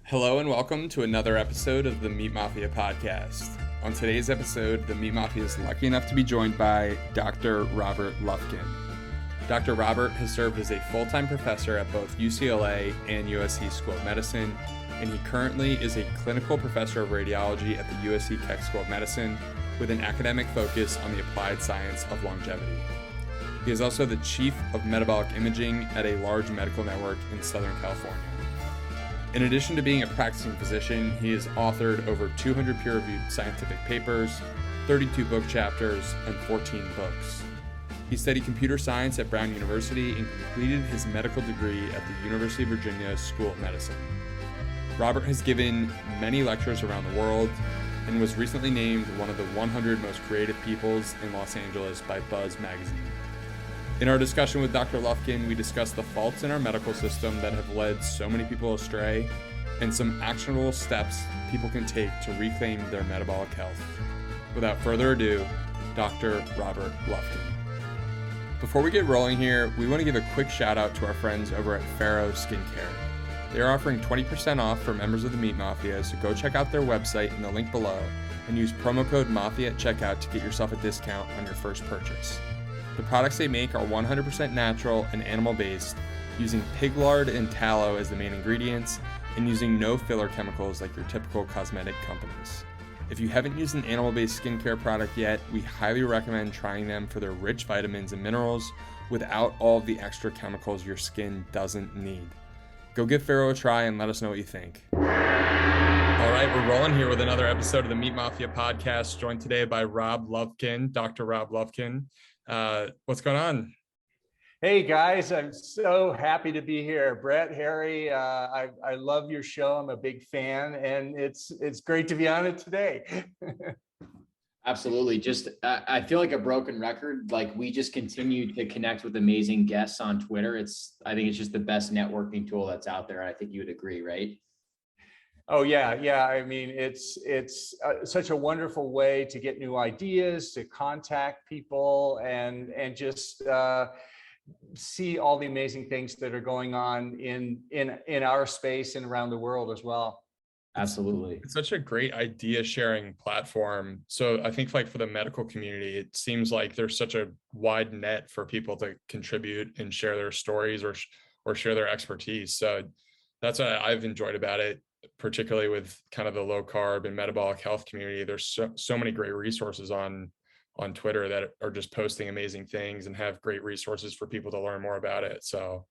Hello and welcome to another episode of the Meat Mafia podcast. On today's episode, the Meat Mafia is lucky enough to be joined by Dr. Robert Lufkin. Dr. Robert has served as a full-time professor at both UCLA and USC School of Medicine, and he currently is a clinical professor of radiology at the USC Keck School of Medicine with an academic focus on the applied science of longevity. He is also the Chief of Metabolic Imaging at a large medical network in Southern California. In addition to being a practicing physician, he has authored over 200 peer-reviewed scientific papers, 32 book chapters, and 14 books. He studied computer science at Brown University and completed his medical degree at the University of Virginia School of Medicine. Robert has given many lectures around the world and was recently named one of the 100 most creative peoples in Los Angeles by Buzz magazine. In our discussion with Dr. Lufkin, we discussed the faults in our medical system that have led so many people astray and some actionable steps people can take to reclaim their metabolic health. Without further ado, Dr. Robert Lufkin. Before we get rolling here, we want to give a quick shout out to our friends over at Pharaoh Skincare. They are offering 20% off for members of the Meat Mafia, so go check out their website in the link below and use promo code MAFIA at checkout to get yourself a discount on your first purchase. The products they make are 100% natural and animal-based, using pig lard and tallow as the main ingredients, and using no filler chemicals like your typical cosmetic companies. If you haven't used an animal-based skincare product yet, we highly recommend trying them for their rich vitamins and minerals without all of the extra chemicals your skin doesn't need. Go give Pharaoh a try and let us know what you think. All right, we're rolling here with another episode of the Meat Mafia podcast, joined today by Rob Lufkin, Dr. Rob Lufkin. What's going on? Hey guys, I'm so happy to be here. Brett, Harry, I love your show. I'm a big fan, and it's great to be on it today. Absolutely. I feel like a broken record. Like, we just continue to connect with amazing guests on Twitter. I think it's just the best networking tool that's out there. I think you would agree, right? Oh yeah. I mean, it's such a wonderful way to get new ideas, to contact people, and just see all the amazing things that are going on in our space and around the world as well. Absolutely. It's such a great idea sharing platform. So I think, like, for the medical community, it seems like there's such a wide net for people to contribute and share their stories or share their expertise. So that's what I've enjoyed about it, particularly with kind of the low carb and metabolic health community. There's so many great resources on Twitter that are just posting amazing things and have great resources for people to learn more about it. So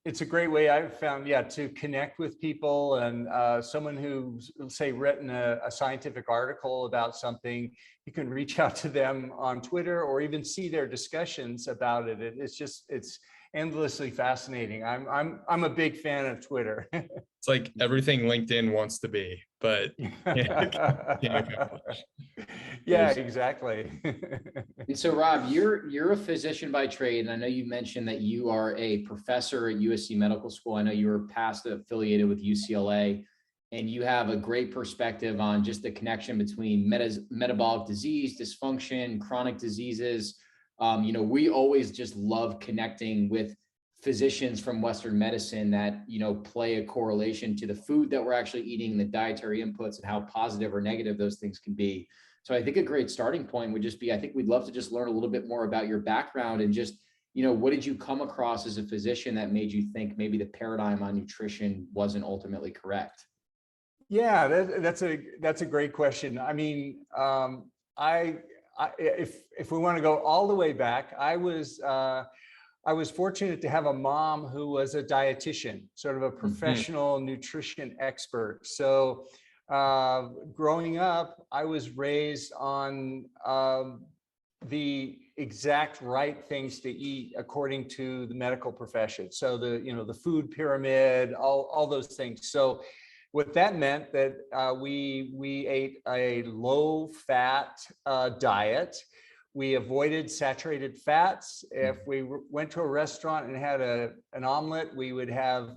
it's a great way I've found, to connect with people, and someone who's, say, written a scientific article about something, you can reach out to them on Twitter or even see their discussions about it. It's endlessly fascinating. I'm a big fan of Twitter. It's like everything LinkedIn wants to be, but yeah, exactly. And so, Rob, you're a physician by trade, and I know you mentioned that you are a professor at USC Medical School. I know you were past affiliated with UCLA, and you have a great perspective on just the connection between metabolic disease, dysfunction, chronic diseases. We always just love connecting with physicians from Western medicine that, play a correlation to the food that we're actually eating, the dietary inputs, and how positive or negative those things can be. So I think a great starting point would just be, I think we'd love to just learn a little bit more about your background and just, what did you come across as a physician that made you think maybe the paradigm on nutrition wasn't ultimately correct? Yeah, that's a great question. I mean, if we want to go all the way back, I was fortunate to have a mom who was a dietitian, sort of a professional nutrition expert. So growing up, I was raised on the exact right things to eat according to the medical profession. So the food pyramid, all those things. So what that meant that we ate a low fat diet. We avoided saturated fats. If we went to a restaurant and had an omelet, we would have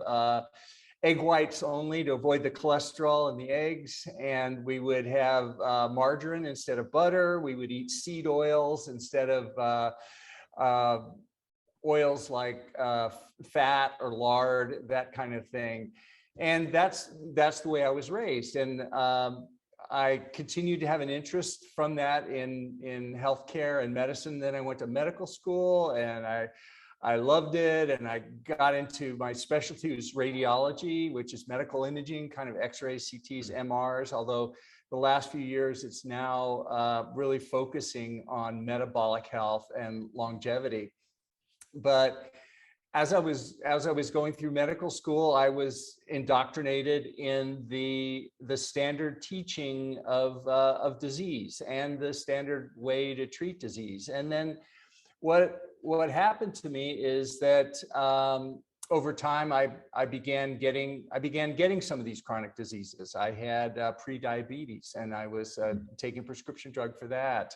egg whites only to avoid the cholesterol in the eggs. And we would have margarine instead of butter. We would eat seed oils instead of oils like fat or lard, that kind of thing. And that's the way I was raised. And I continued to have an interest from that in healthcare and medicine. Then I went to medical school, and I loved it. And I got into my specialty was radiology, which is medical imaging, kind of X-rays, CTs, MRs, although the last few years it's now really focusing on metabolic health and longevity. But as I was going through medical school, I was indoctrinated in the standard teaching of disease and the standard way to treat disease. And then what happened to me is that over time I began getting some of these chronic diseases. I had pre-diabetes, and I was taking a prescription drug for that.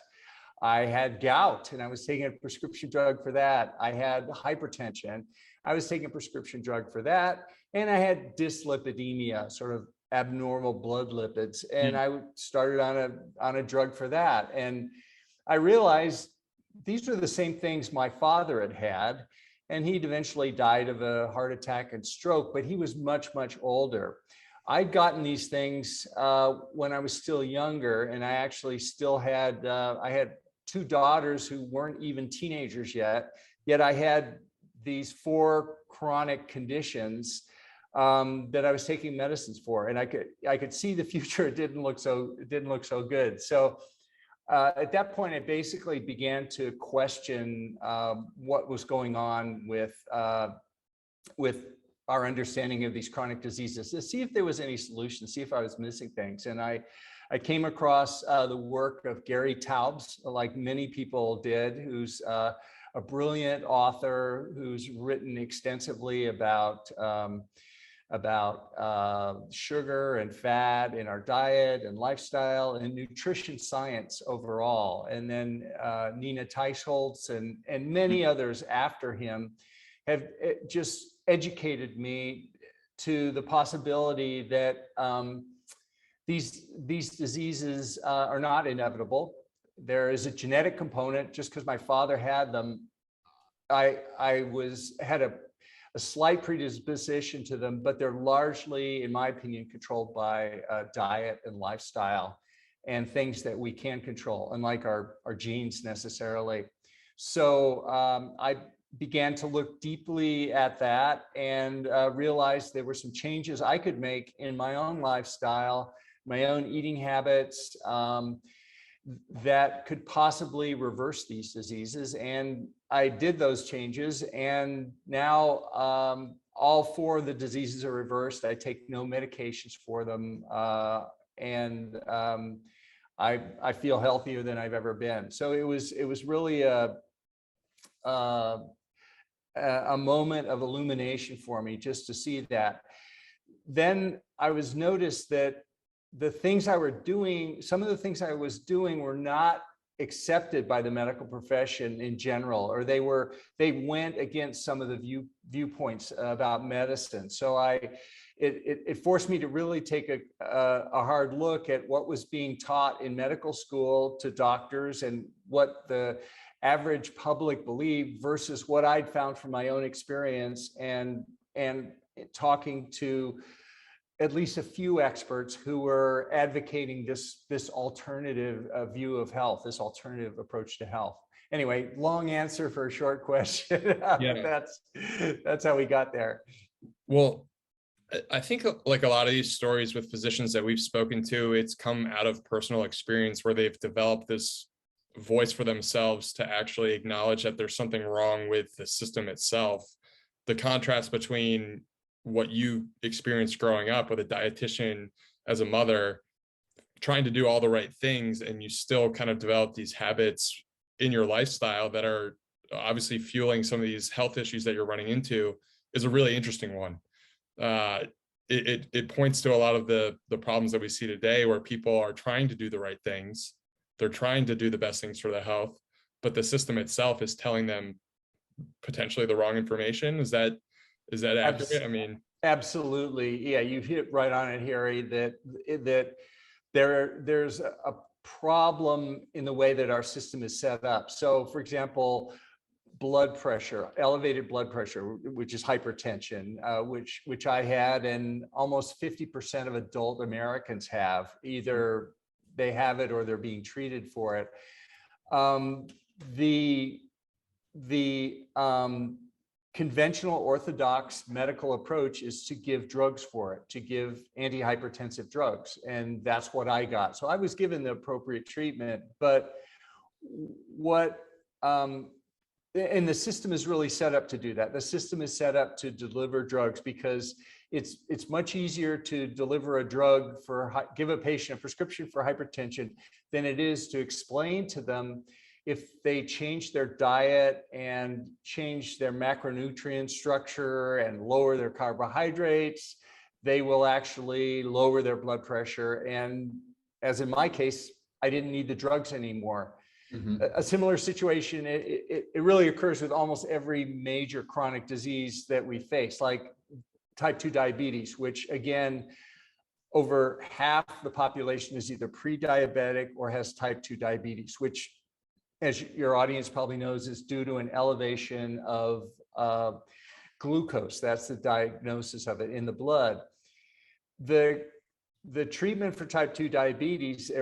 I had gout, and I was taking a prescription drug for that. I had hypertension. I was taking a prescription drug for that. And I had dyslipidemia, sort of abnormal blood lipids. And I started on a drug for that. And I realized these were the same things my father had had. And he'd eventually died of a heart attack and stroke, but he was much, much older. I'd gotten these things when I was still younger, and I actually still had, I had 2 daughters who weren't even teenagers yet I had these 4 chronic conditions that I was taking medicines for, and I could see the future. It didn't look so good. So at that point, I basically began to question what was going on with our understanding of these chronic diseases, to see if there was any solution, see if I was missing things. And I came across the work of Gary Taubes, like many people did, who's a brilliant author who's written extensively about sugar and fat in our diet and lifestyle and nutrition science overall. And then Nina Teicholz and many others after him have just educated me to the possibility that these diseases are not inevitable. There is a genetic component. Just because my father had them, I had a slight predisposition to them, but they're largely, in my opinion, controlled by diet and lifestyle and things that we can control, unlike our genes necessarily. So I began to look deeply at that and realized there were some changes I could make in my own lifestyle, my own eating habits, that could possibly reverse these diseases. And I did those changes, and now all 4 of the diseases are reversed. I take no medications for them, and I feel healthier than I've ever been. So it was really a moment of illumination for me just to see that. Then I was noticed that the things I were doing, some of the things I was doing were not accepted by the medical profession in general, or they went against some of the viewpoints about medicine. So it forced me to really take a hard look at what was being taught in medical school to doctors and what the average public believed versus what I'd found from my own experience and talking to at least a few experts who were advocating this alternative view of health, this alternative approach to health. Anyway, long answer for a short question. Yeah. That's how we got there. Well, I think like a lot of these stories with physicians that we've spoken to, it's come out of personal experience where they've developed this voice for themselves to actually acknowledge that there's something wrong with the system itself. The contrast between what you experienced growing up with a dietitian as a mother, trying to do all the right things, and you still kind of develop these habits in your lifestyle that are obviously fueling some of these health issues that you're running into, is a really interesting one. It points to a lot of the problems that we see today, where people are trying to do the right things. They're trying to do the best things for their health, but the system itself is telling them potentially the wrong information. Is that accurate? I mean, absolutely. Yeah, you hit right on it, Harry, that there's a problem in the way that our system is set up. So for example, blood pressure, elevated blood pressure, which is hypertension, which I had, and almost 50% of adult Americans have. Either they have it or they're being treated for it. The conventional orthodox medical approach is to give drugs for it, to give antihypertensive drugs, and that's what I got. So I was given the appropriate treatment, but and the system is really set up to do that. The system is set up to deliver drugs because it's much easier to deliver a drug give a patient a prescription for hypertension than it is to explain to them if they change their diet and change their macronutrient structure and lower their carbohydrates, they will actually lower their blood pressure. And as in my case, I didn't need the drugs anymore. Mm-hmm. A similar situation, it really occurs with almost every major chronic disease that we face, like type 2 diabetes, which again, over half the population is either pre-diabetic or has type 2 diabetes, which, as your audience probably knows, is due to an elevation of glucose. That's the diagnosis of it in the blood. The treatment for type 2 diabetes,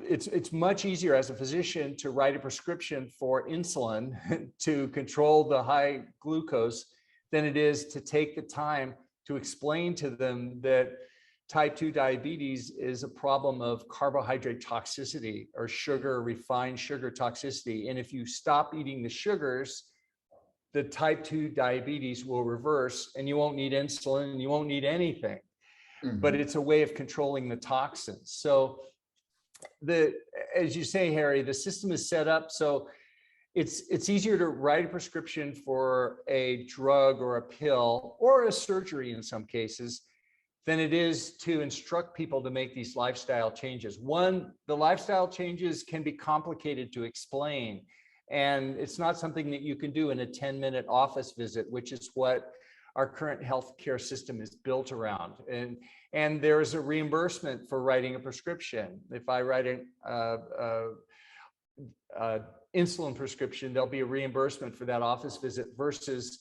it's much easier as a physician to write a prescription for insulin to control the high glucose than it is to take the time to explain to them that type 2 diabetes is a problem of carbohydrate toxicity or refined sugar toxicity. And if you stop eating the sugars, the type 2 diabetes will reverse and you won't need insulin and you won't need anything. Mm-hmm. But it's a way of controlling the toxins. So as you say, Harry, the system is set up so it's easier to write a prescription for a drug or a pill or a surgery in some cases than it is to instruct people to make these lifestyle changes. The lifestyle changes can be complicated to explain, and it's not something that you can do in a 10-minute office visit, which is what our current healthcare system is built around. And there is a reimbursement for writing a prescription. If I write an insulin prescription, there'll be a reimbursement for that office visit versus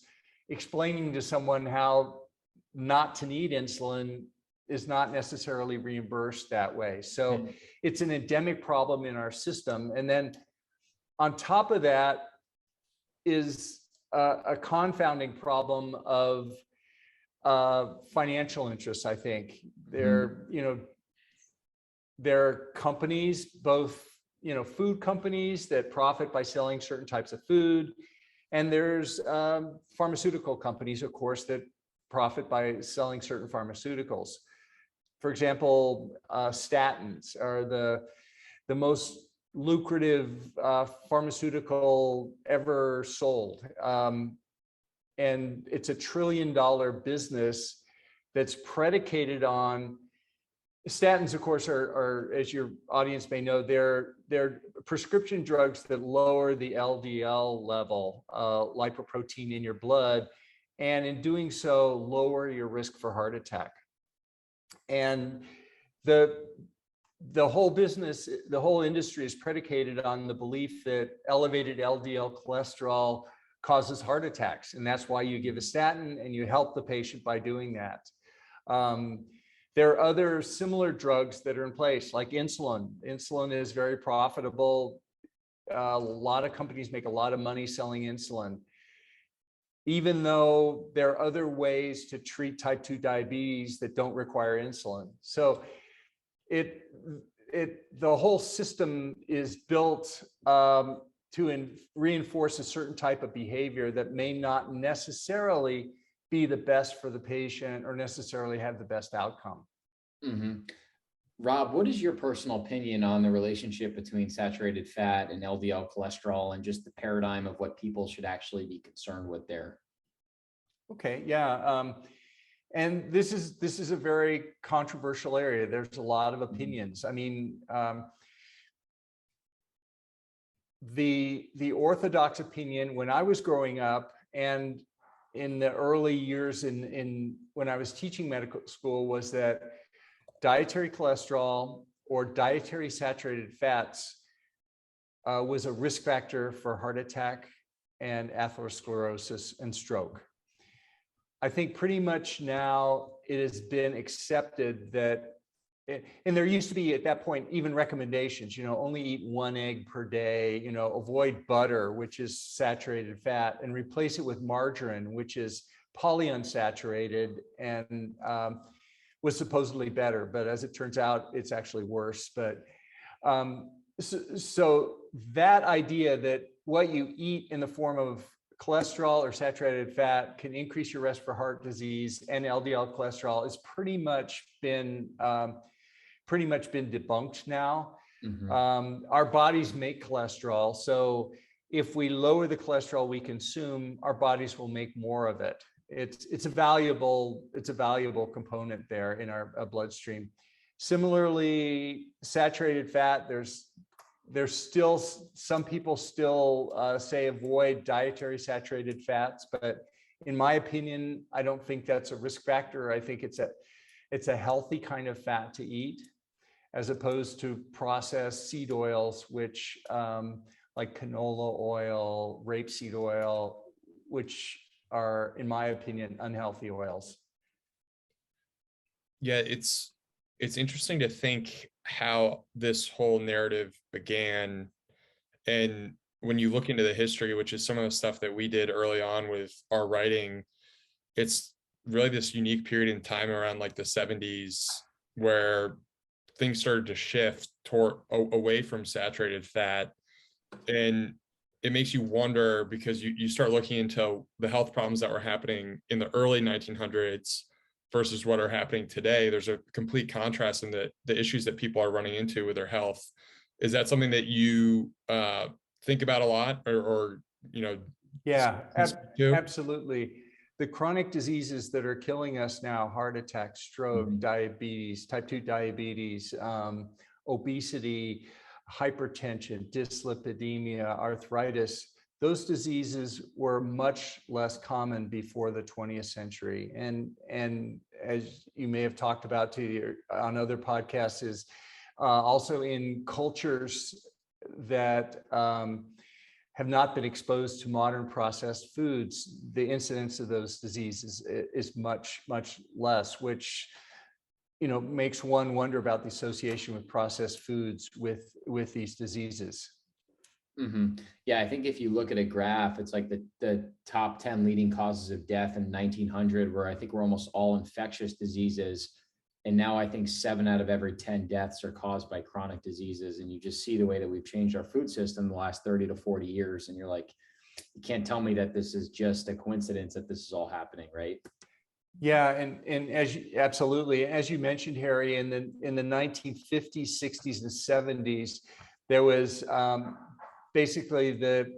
explaining to someone how not to need insulin is not necessarily reimbursed that way. So it's an endemic problem in our system. And then on top of that is a confounding problem of financial interests. I think there are companies, both food companies that profit by selling certain types of food, and there's pharmaceutical companies, of course, that profit by selling certain pharmaceuticals. For example, statins are the most lucrative pharmaceutical ever sold. And it's $1 trillion business that's predicated on statins. Of course, are, as your audience may know, they're prescription drugs that lower the LDL level, lipoprotein in your blood, and in doing so, lower your risk for heart attack. And the whole business, the whole industry is predicated on the belief that elevated LDL cholesterol causes heart attacks. And that's why you give a statin and you help the patient by doing that. There are other similar drugs that are in place, like insulin. Insulin is very profitable. A lot of companies make a lot of money selling insulin, even though there are other ways to treat type 2 diabetes that don't require insulin. So the whole system is built to reinforce a certain type of behavior that may not necessarily be the best for the patient or necessarily have the best outcome. Mm-hmm. Rob, what is your personal opinion on the relationship between saturated fat and LDL cholesterol and just the paradigm of what people should actually be concerned with there? Okay, yeah. And this is a very controversial area. There's a lot of opinions. I mean, the orthodox opinion when I was growing up and in the early years when I was teaching medical school was that dietary cholesterol or dietary saturated fats was a risk factor for heart attack and atherosclerosis and stroke. I think pretty much now it has been accepted that, and there used to be at that point even recommendations, only eat 1 egg per day, avoid butter, which is saturated fat, and replace it with margarine, which is polyunsaturated and was supposedly better, but as it turns out, it's actually worse. But so that idea that what you eat in the form of cholesterol or saturated fat can increase your risk for heart disease and LDL cholesterol has pretty much been debunked now. Our bodies make cholesterol, so if we lower the cholesterol we consume, our bodies will make more of it. It's a valuable component there in our bloodstream. Similarly, saturated fat, there's still some people still say avoid dietary saturated fats, but in my opinion, I don't think that's a risk factor. I think it's a healthy kind of fat to eat, as opposed to processed seed oils, which like canola oil, rapeseed oil, which are, in my opinion, unhealthy oils. Yeah, it's interesting to think how this whole narrative began. And when you look into the history, which is some of the stuff that we did early on with our writing, it's really this unique period in time around like the 70s where things started to shift away from saturated fat. And it makes you wonder, because you start looking into the health problems that were happening in the early 1900s versus what are happening today. There's a complete contrast in the issues that people are running into with their health. Is that something that you think about a lot, or Yeah, absolutely. The chronic diseases that are killing us now, heart attack, stroke, diabetes, type 2 diabetes, obesity, hypertension, dyslipidemia, arthritis, those diseases were much less common before the 20th century. And as you may have talked about on other podcasts, is also in cultures that have not been exposed to modern processed foods, the incidence of those diseases is much, much less, which makes one wonder about the association with processed foods with these diseases. Yeah, I think if you look at a graph, it's like the top 10 leading causes of death in 1900, where I think we're almost all infectious diseases. And now I think 7 out of every 10 deaths are caused by chronic diseases. And you just see the way that we've changed our food system the last 30 to 40 years. And you're like, you can't tell me that this is just a coincidence that this is all happening, right? Yeah, and absolutely, as you mentioned, Harry, in the 1950s, 60s, and 70s, there was basically the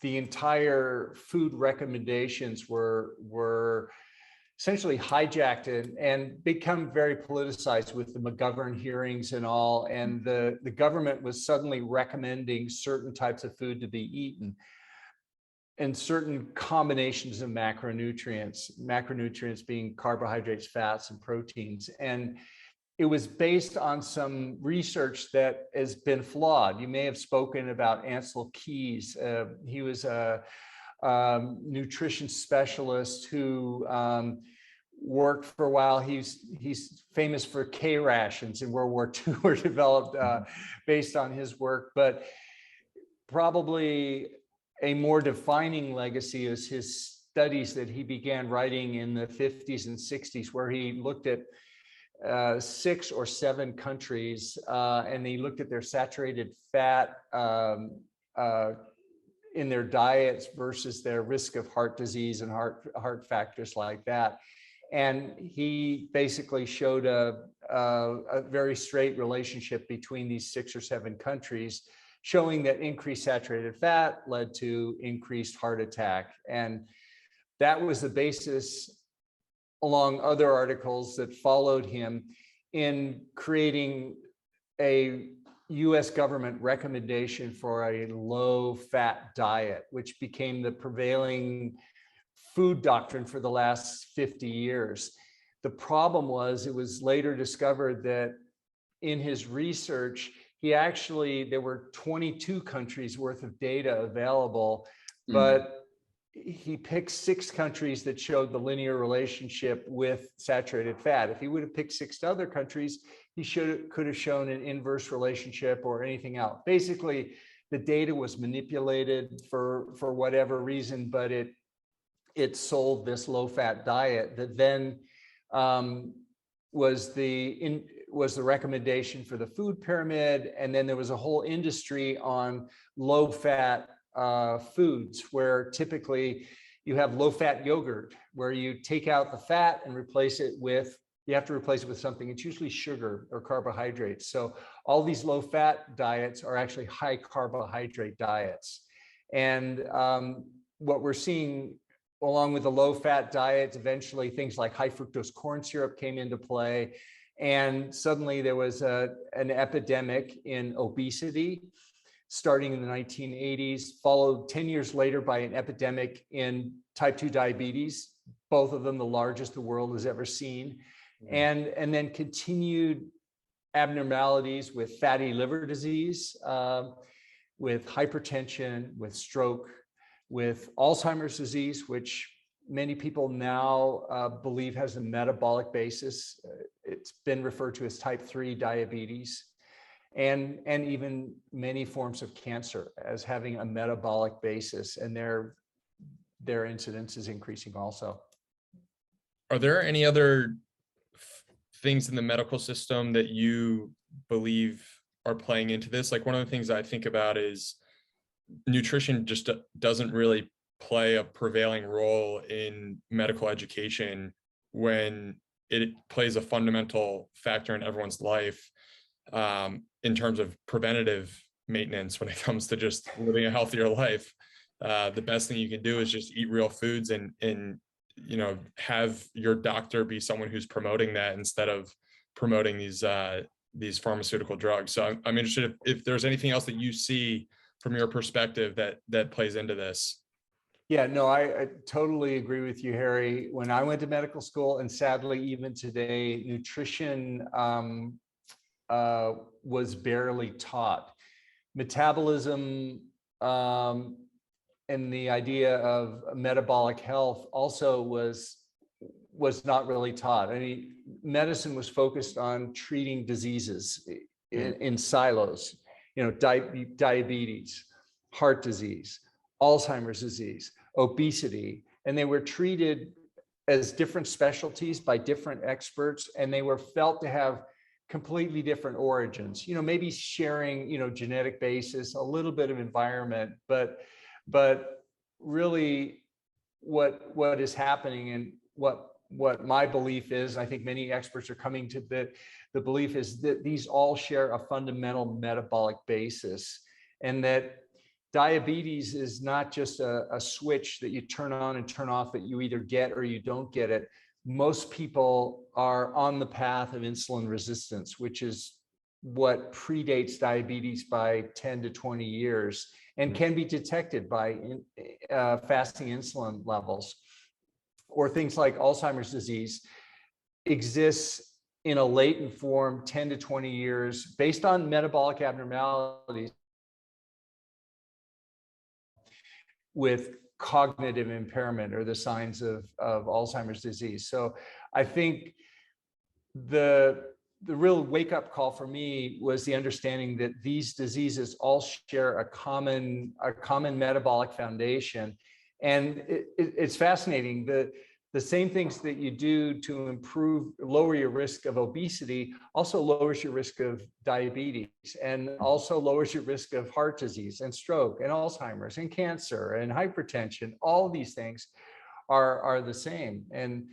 entire food recommendations were essentially hijacked and become very politicized with the McGovern hearings and all. And the government was suddenly recommending certain types of food to be eaten, and certain combinations of macronutrients being carbohydrates, fats, and proteins. And it was based on some research that has been flawed. You may have spoken about Ansel Keys. He was a nutrition specialist who worked for a while. He's famous for K rations in World War II were developed based on his work, but probably a more defining legacy is his studies that he began writing in the 50s and 60s, where he looked at 6 or 7 countries, and he looked at their saturated fat in their diets versus their risk of heart disease and heart factors like that. And he basically showed a very straight relationship between these 6 or 7 countries, showing that increased saturated fat led to increased heart attack. And that was the basis, along other articles that followed him, in creating a US government recommendation for a low-fat diet, which became the prevailing food doctrine for the last 50 years. The problem was, it was later discovered that in his research, there were 22 countries worth of data available, but he picked 6 countries that showed the linear relationship with saturated fat. If he would have picked 6 other countries, he could have shown an inverse relationship or anything else. Basically, the data was manipulated for whatever reason, but it sold this low-fat diet that then was the recommendation for the food pyramid. And then there was a whole industry on low-fat foods, where typically you have low-fat yogurt, where you take out the fat and you have to replace it with something. It's usually sugar or carbohydrates. So all these low-fat diets are actually high carbohydrate diets. And what we're seeing along with the low-fat diets, eventually things like high fructose corn syrup came into play. And suddenly there was an epidemic in obesity starting in the 1980s, followed 10 years later by an epidemic in type 2 diabetes, both of them the largest the world has ever seen. And then continued abnormalities with fatty liver disease, with hypertension, with stroke, with Alzheimer's disease, which many people now believe has a metabolic basis. It's been referred to as type 3 diabetes, and even many forms of cancer as having a metabolic basis, and their incidence is increasing also. Are there any other things in the medical system that you believe are playing into this? Like, one of the things I think about is nutrition just doesn't really play a prevailing role in medical education when it plays a fundamental factor in everyone's life, in terms of preventative maintenance when it comes to just living a healthier life. The best thing you can do is just eat real foods and have your doctor be someone who's promoting that instead of promoting these pharmaceutical drugs. So I'm interested if there's anything else that you see from your perspective that plays into this. Yeah, no, I totally agree with you, Harry. When I went to medical school, and sadly even today, nutrition was barely taught. Metabolism and the idea of metabolic health also was not really taught. I mean, medicine was focused on treating diseases in silos, diabetes, heart disease, Alzheimer's disease, obesity, and they were treated as different specialties by different experts, and they were felt to have completely different origins, maybe sharing, genetic basis, a little bit of environment, but really what is happening, and what my belief is, I think many experts are coming to the belief, is that these all share a fundamental metabolic basis, and that diabetes is not just a switch that you turn on and turn off, that you either get or you don't get it. Most people are on the path of insulin resistance, which is what predates diabetes by 10 to 20 years and can be detected by fasting insulin levels. Or things like Alzheimer's disease exists in a latent form 10 to 20 years based on metabolic abnormalities with cognitive impairment or the signs of Alzheimer's disease. So I think the real wake-up call for me was the understanding that these diseases all share a common metabolic foundation. And it's fascinating. The same things that you do to lower your risk of obesity also lowers your risk of diabetes, and also lowers your risk of heart disease and stroke and Alzheimer's and cancer and hypertension. All of these things are the same. And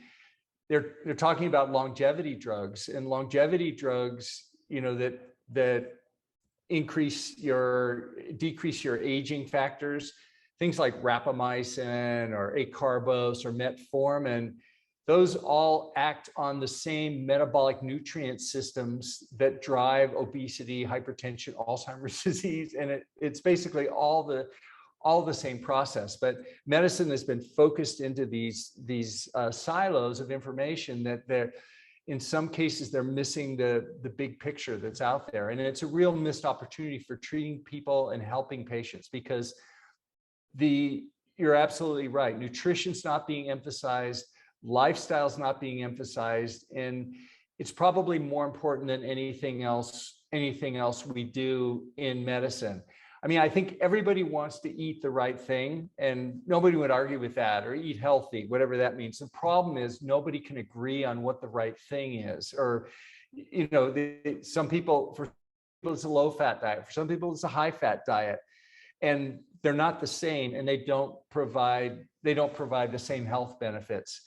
they're talking about longevity drugs, and longevity drugs, that decrease your aging factors. Things like rapamycin or acarbose or metformin, those all act on the same metabolic nutrient systems that drive obesity, hypertension, Alzheimer's disease, and it's basically all the same process. But medicine has been focused into these silos of information that they're, in some cases, they're missing the big picture that's out there, and it's a real missed opportunity for treating people and helping patients, because the you're absolutely right. Nutrition's not being emphasized, lifestyle's not being emphasized, and it's probably more important than anything else we do in medicine. I mean, I think everybody wants to eat the right thing, and nobody would argue with that, or eat healthy, whatever that means. The problem is nobody can agree on what the right thing is, or, you know, some people, for people it's a low fat diet, for some people it's a high fat diet, and they're not the same, and they don't provide the same health benefits.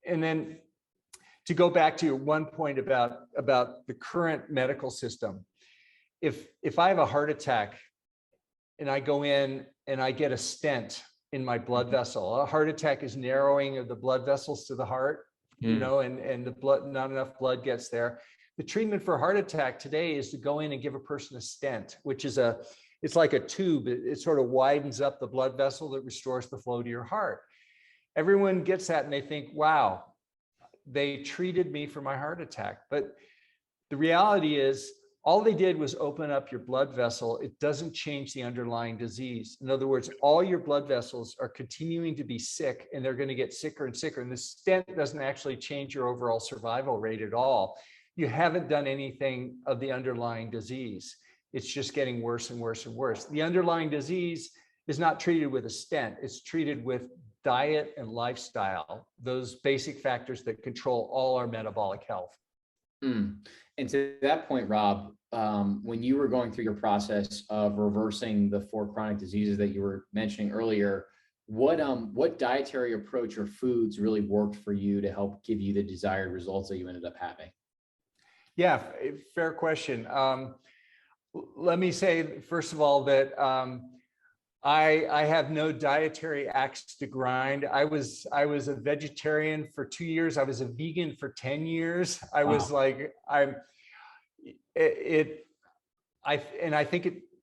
And then to go back to your one point about the current medical system, if I have a heart attack and I go in and I get a stent in my blood vessel, a heart attack is narrowing of the blood vessels to the heart, you know, and the blood, not enough blood gets there. The treatment for a heart attack today is to go in and give a person a stent, which is it's like a tube. It sort of widens up the blood vessel that restores the flow to your heart. Everyone gets that and they think, wow, they treated me for my heart attack. But the reality is, all they did was open up your blood vessel. It doesn't change the underlying disease. In other words, all your blood vessels are continuing to be sick, and they're going to get sicker and sicker. And the stent doesn't actually change your overall survival rate at all. You haven't done anything of the underlying disease. It's just getting worse and worse and worse. The underlying disease is not treated with a stent. It's treated with diet and lifestyle, those basic factors that control all our metabolic health. And to that point, Rob, when you were going through your process of reversing the 4 chronic diseases that you were mentioning earlier, what dietary approach or foods really worked for you to help give you the desired results that you ended up having? Yeah, fair question. Let me say, first of all, that I have no dietary axe to grind. I was a vegetarian for 2 years. I was a vegan for 10 years. I was like,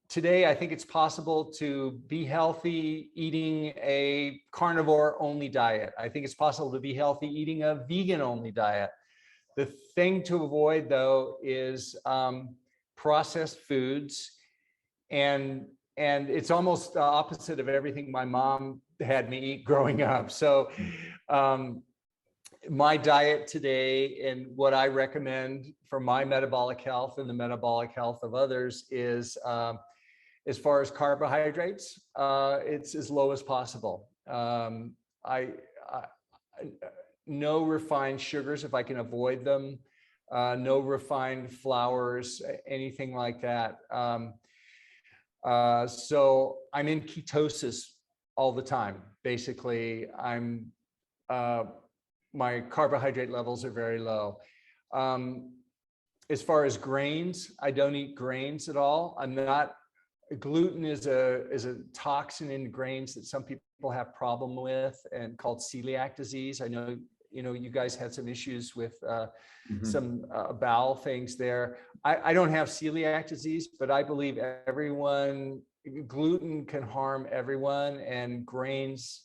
today, I think it's possible to be healthy eating a carnivore only diet. I think it's possible to be healthy eating a vegan only diet. The thing to avoid, though, is processed foods, and it's almost the opposite of everything my mom had me eat growing up. So my diet today, and what I recommend for my metabolic health and the metabolic health of others, is as far as carbohydrates, it's as low as possible. No refined sugars if I can avoid them, no refined flours, anything like that. So I'm in ketosis all the time. Basically, my carbohydrate levels are very low. As far as grains, I don't eat grains at all. Gluten is a toxin in grains that some people have problem with, and called celiac disease. I know, you guys had some issues with some bowel things there. I don't have celiac disease, but I believe gluten can harm everyone, and grains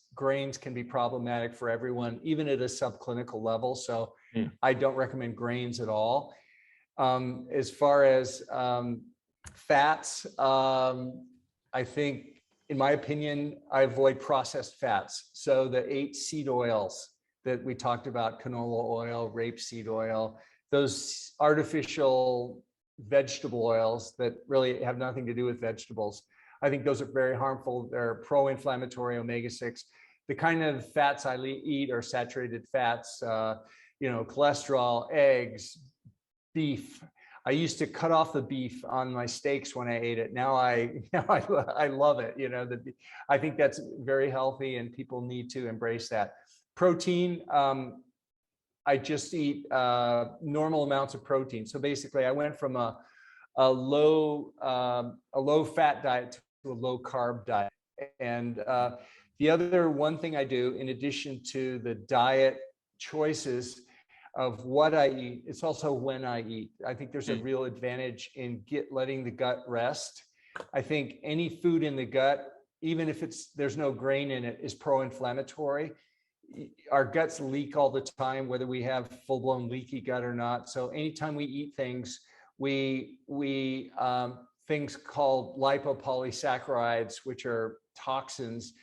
can be problematic for everyone, even at a subclinical level. So I don't recommend grains at all. As far as fats, I think, in my opinion, I avoid processed fats. So the 8 seed oils that we talked about, canola oil, rapeseed oil, those artificial vegetable oils that really have nothing to do with vegetables, I think those are very harmful. They're pro-inflammatory, omega-6. The kind of fats I eat are saturated fats, cholesterol, eggs, beef. I used to cut off the beef on my steaks when I ate it. Now I love it. I think that's very healthy, and people need to embrace that. Protein, I just eat normal amounts of protein. So basically, I went from a low fat diet to a low carb diet. And the other one thing I do, in addition to the diet choices of what I eat, it's also when I eat. I think there's a real advantage in letting the gut rest. I think any food in the gut, even if there's no grain in it, is pro-inflammatory. Our guts leak all the time, whether we have full-blown leaky gut or not. So anytime we eat things, things called lipopolysaccharides, which are toxins,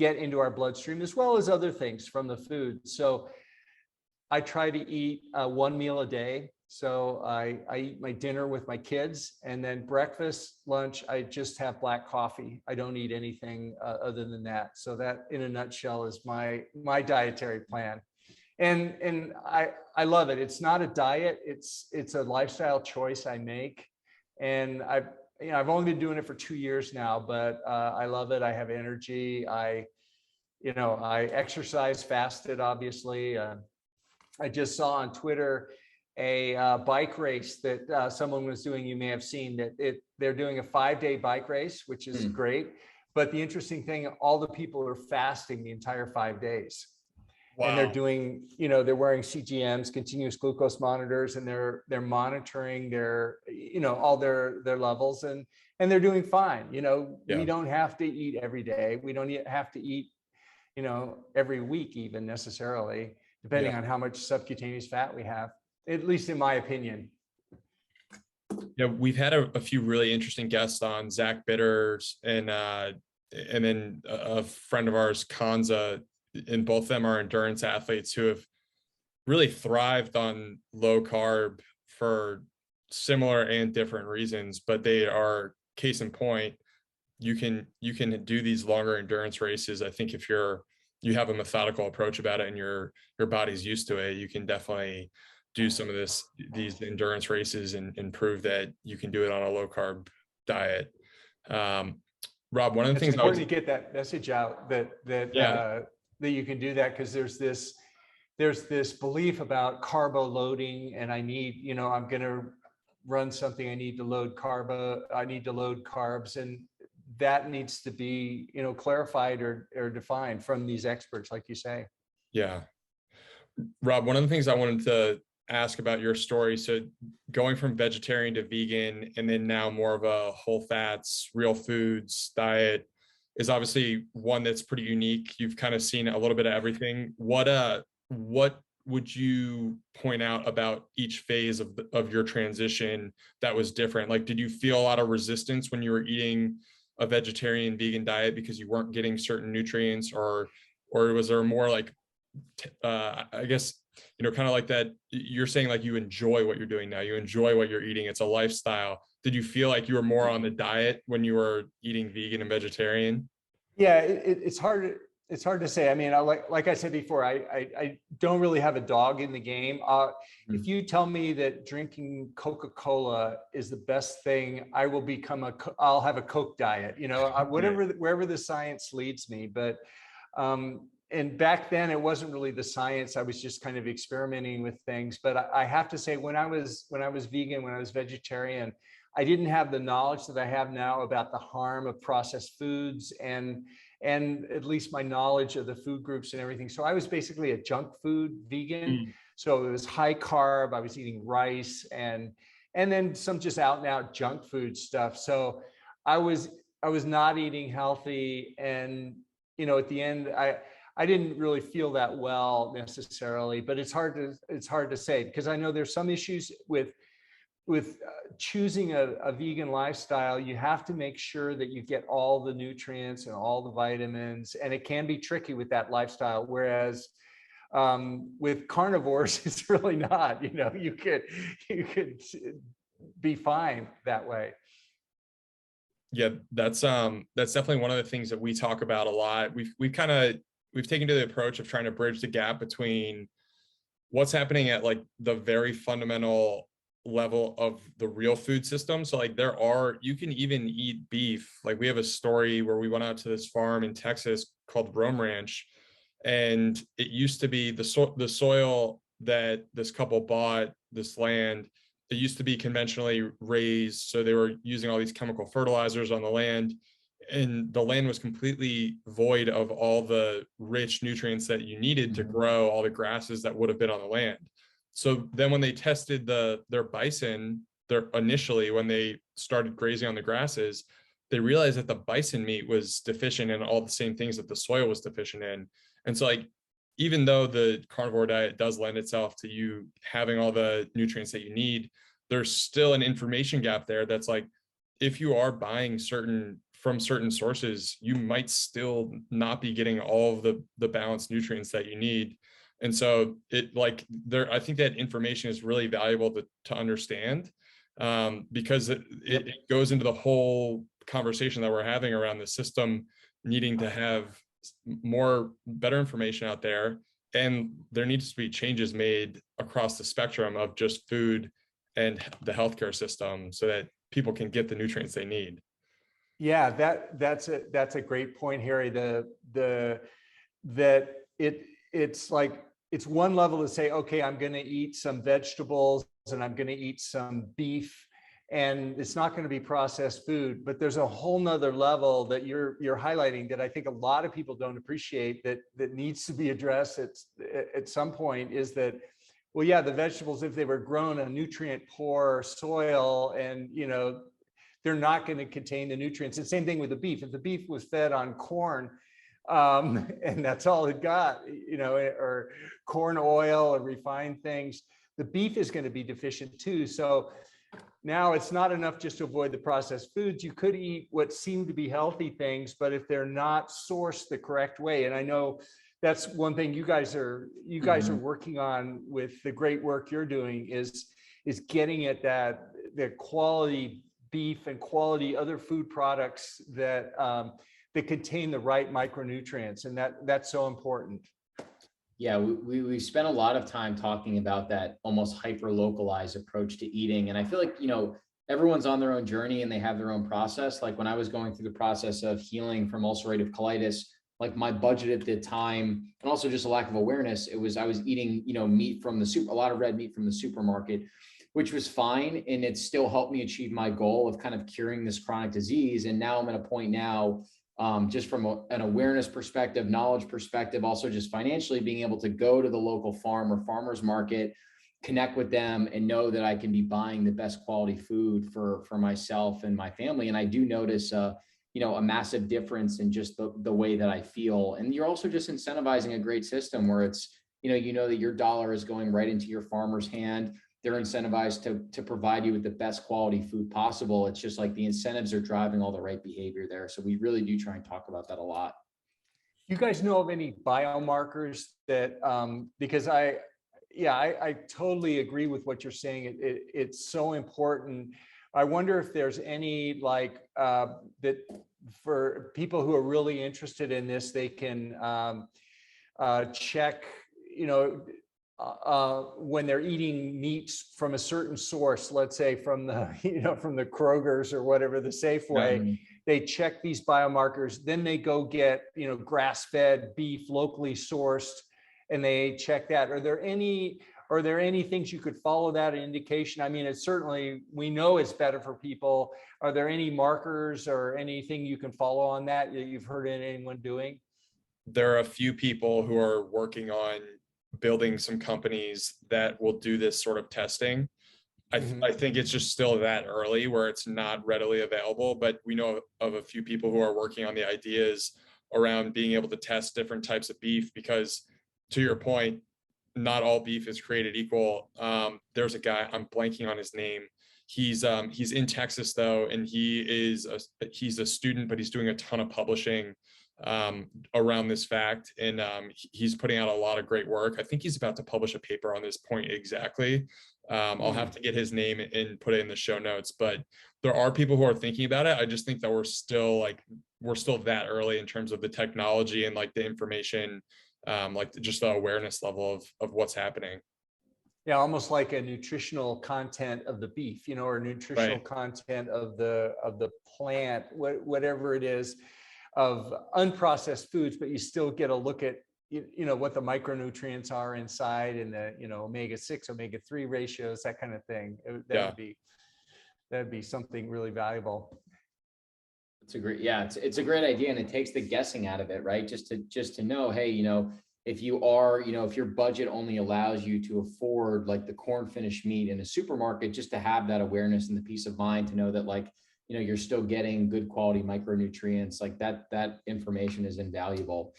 get into our bloodstream, as well as other things from the food. So I try to eat one meal a day. So I eat my dinner with my kids, and then breakfast, lunch, I just have black coffee. I don't eat anything other than that. So that, in a nutshell, is my dietary plan. And I love it. It's not a diet. It's a lifestyle choice I make. And I've only been doing it for 2 years now, but I love it. I have energy. I exercise fasted, obviously. I just saw on Twitter a bike race that someone was doing. You may have seen that they're doing a 5-day bike race, which is great. But the interesting thing, all the people are fasting the entire 5 days. Wow. And they're doing, they're wearing CGMs, continuous glucose monitors, and they're monitoring their, all their levels, and they're doing fine. We don't have to eat every day. We don't have to eat, every week even necessarily, depending on how much subcutaneous fat we have, at least in my opinion. Yeah, we've had a few really interesting guests on, Zach Bitters and then a friend of ours, Kanza, and both of them are endurance athletes who have really thrived on low carb for similar and different reasons, but they are, case in point, you can do these longer endurance races. I think if you have a methodical approach about it and your body's used to it, you can definitely do some of these endurance races and prove that you can do it on a low carb diet. Rob, one of the things it's important to get that message out that you can do that, because there's this belief about carbo loading, and I need, I'm going to run something, I need to load carbs, and that needs to be, clarified or defined from these experts, like you say. Yeah. Rob, one of the things I wanted to ask about your story, so going from vegetarian to vegan, and then now more of a whole fats, real foods diet, is obviously one that's pretty unique. You've kind of seen a little bit of everything. What would you point out about each phase of your transition that was different? Like, did you feel a lot of resistance when you were eating a vegetarian vegan diet because you weren't getting certain nutrients, or was there more like, I guess, kind of like that, you're saying like you enjoy what you're doing now, you enjoy what you're eating, it's a lifestyle. Did you feel like you were more on the diet when you were eating vegan and vegetarian? Yeah, it's hard to say. I mean, like I said before, I don't really have a dog in the game. If you tell me that drinking Coca-Cola is the best thing, I will I'll have a Coke diet, wherever the science leads me. But and back then it wasn't really the science. I was just kind of experimenting with things. But I have to say, when I was vegan, when I was vegetarian, I didn't have the knowledge that I have now about the harm of processed foods, and at least my knowledge of the food groups and everything. So I was basically a junk food vegan. So it was high carb. I was eating rice and then some just out and out junk food stuff. So I was not eating healthy, and at the end I didn't really feel that well necessarily. But it's hard to say, because I know there's some issues with choosing a vegan lifestyle. You have to make sure that you get all the nutrients and all the vitamins, and it can be tricky with that lifestyle. Whereas with carnivores, it's really not. You could be fine that way. Yeah, that's definitely one of the things that we talk about a lot. We've taken to the approach of trying to bridge the gap between what's happening at like the very fundamental level of the real food system. So like you can even eat beef. Like we have a story where we went out to this farm in Texas called Rome Ranch, and it used to be the soil that this couple bought, this land, it used to be conventionally raised. So they were using all these chemical fertilizers on the land, and the land was completely void of all the rich nutrients that you needed to grow all the grasses that would have been on the land. So then when they tested their bison, initially when they started grazing on the grasses, they realized that the bison meat was deficient in all the same things that the soil was deficient in. And so like, even though the carnivore diet does lend itself to you having all the nutrients that you need, there's still an information gap there that's like, if you are buying certain from certain sources, you might still not be getting all of the balanced nutrients that you need. And so I think that information is really valuable to understand, because it goes into the whole conversation that we're having around the system needing to have better information out there. And there needs to be changes made across the spectrum of just food and the healthcare system so that people can get the nutrients they need. Yeah, that's a great point, Harry. It's one level to say, okay, I'm going to eat some vegetables and I'm going to eat some beef, and it's not going to be processed food. But there's a whole nother level that you're highlighting that I think a lot of people don't appreciate, that needs to be addressed at some point, is that, well, yeah, the vegetables, if they were grown in a nutrient poor soil, and they're not going to contain the nutrients. And same thing with the beef. If the beef was fed on corn, and that's all it got, or corn oil or refined things, the beef is going to be deficient too. So now it's not enough just to avoid the processed foods. You could eat what seem to be healthy things, but if they're not sourced the correct way, and I know that's one thing you guys are working on with the great work you're doing, is getting at the quality beef and quality other food products that contain the right micronutrients, and that's so important. Yeah, we spent a lot of time talking about that almost hyper localized approach to eating, and I feel like everyone's on their own journey and they have their own process. Like when I was going through the process of healing from ulcerative colitis, like my budget at the time, and also just a lack of awareness, I was eating meat from a lot of red meat from the supermarket, which was fine. And it still helped me achieve my goal of kind of curing this chronic disease. And now I'm at a point now, just from an awareness perspective, knowledge perspective, also just financially being able to go to the local farm or farmer's market, connect with them, and know that I can be buying the best quality food for myself and my family. And I do notice, a massive difference in just the way that I feel. And you're also just incentivizing a great system where it's, that your dollar is going right into your farmer's hand. They're incentivized to provide you with the best quality food possible. It's just like the incentives are driving all the right behavior there. So we really do try and talk about that a lot. You guys know of any biomarkers that, because I totally agree with what you're saying. It's so important. I wonder if there's any that for people who are really interested in this, they can check, when they're eating meats from a certain source, let's say from the, from the Kroger's or whatever, the Safeway, they check these biomarkers, then they go get, grass-fed beef, locally sourced, and they check that. Are there any things you could follow that indication? I mean, it's certainly, we know it's better for people. Are there any markers or anything you can follow on that you've heard anyone doing? There are a few people who are working on building some companies that will do this sort of testing. I think it's just still that early where it's not readily available, but we know of a few people who are working on the ideas around being able to test different types of beef, because to your point, not all beef is created equal. There's a guy, I'm blanking on his name. He's in Texas though, and he's a student, but he's doing a ton of publishing around this fact, and he's putting out a lot of great work. I think he's about to publish a paper on this point exactly. I'll have to get his name and put it in the show notes, but there are people who are thinking about it. I just think that we're still that early in terms of the technology and the information, just the awareness level of what's happening. Yeah, almost like a nutritional content of the beef, or nutritional content of the plant, whatever it is, of unprocessed foods, but you still get a look at what the micronutrients are inside, and the omega-6, omega-3 ratios, that kind of thing. That'd be something really valuable. It's a great idea, and it takes the guessing out of it, right? Just to know, hey, if your budget only allows you to afford the corn finished meat in a supermarket, just to have that awareness and the peace of mind to know that you're still getting good quality micronutrients, that information is invaluable.